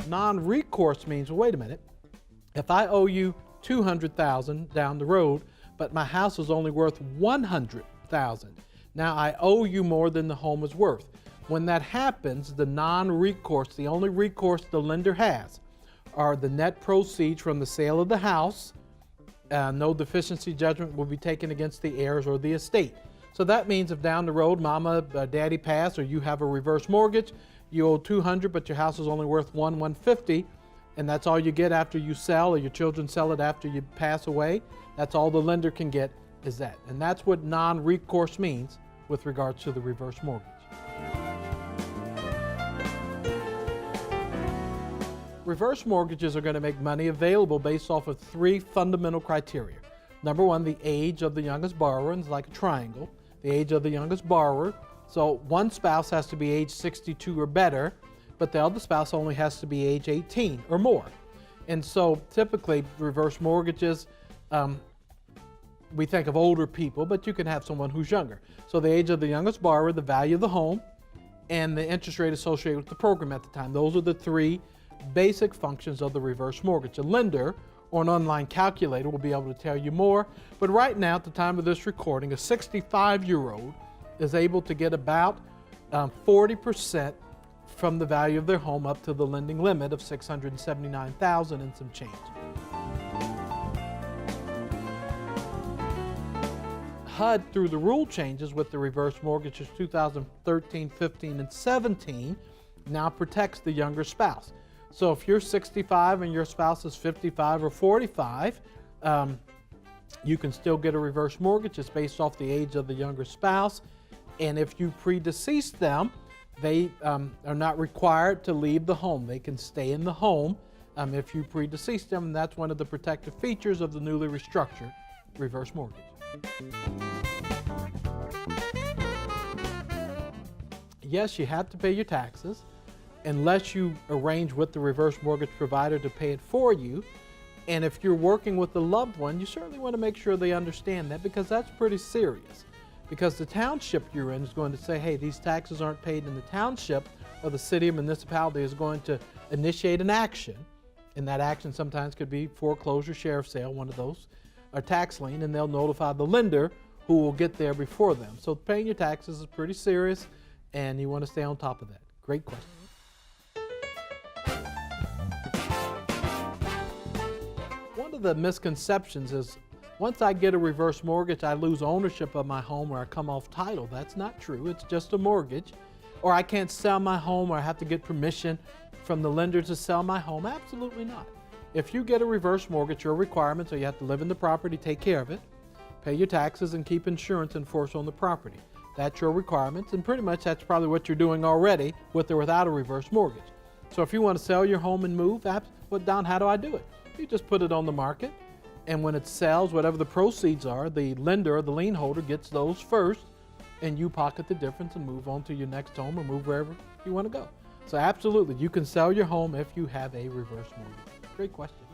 Non-recourse means, well, wait a minute, if I owe you $200,000 down the road, but my house is only worth $100,000, now I owe you more than the home is worth. When that happens, the non-recourse, the only recourse the lender has, are the net proceeds from the sale of the house. No deficiency judgment will be taken against the heirs or the estate. So that means if down the road mama, daddy pass, or you have a reverse mortgage, you owe $200, but your house is only worth $150, and that's all you get after you sell, or your children sell it after you pass away. That's all the lender can get is that. And that's what non-recourse means with regards to the reverse mortgage. Reverse mortgages are going to make money available based off of three fundamental criteria. Number one, the age of the youngest borrower, and it's like a triangle. The age of the youngest borrower. So one spouse has to be age 62 or better, but the other spouse only has to be age 18 or more. And so typically reverse mortgages, we think of older people, but you can have someone who's younger. So the age of the youngest borrower, the value of the home, and the interest rate associated with the program at the time. Those are the three basic functions of the reverse mortgage. A lender or an online calculator will be able to tell you more, but right now at the time of this recording, a 65-year-old is able to get about 40% from the value of their home up to the lending limit of $679,000 and some change. HUD, through the rule changes with the reverse mortgages 2013, 15, and 17, now protects the younger spouse. So if you're 65 and your spouse is 55 or 45, you can still get a reverse mortgage. It's based off the age of the younger spouse. And if you predecease them, they are not required to leave the home. They can stay in the home if you predecease them. And that's one of the protective features of the newly restructured reverse mortgage. Yes, you have to pay your taxes unless you arrange with the reverse mortgage provider to pay it for you. And if you're working with a loved one, you certainly want to make sure they understand that, because that's pretty serious. Because the township you're in is going to say, hey, these taxes aren't paid in the township, or the city or municipality is going to initiate an action. And that action sometimes could be foreclosure, sheriff's sale, one of those, or tax lien, and they'll notify the lender who will get there before them. So paying your taxes is pretty serious, and you want to stay on top of that. Great question. One of the misconceptions is once I get a reverse mortgage, I lose ownership of my home or I come off title. That's not true. It's just a mortgage. Or I can't sell my home, or I have to get permission from the lender to sell my home. Absolutely not. If you get a reverse mortgage, your requirements are you have to live in the property, take care of it, pay your taxes, and keep insurance in force on the property. That's your requirements, and pretty much that's probably what you're doing already with or without a reverse mortgage. So if you want to sell your home and move, well, Don, how do I do it? You just put it on the market, and when it sells, whatever the proceeds are, the lender or the lien holder gets those first, and you pocket the difference and move on to your next home or move wherever you want to go. So absolutely, you can sell your home if you have a reverse mortgage. Great question.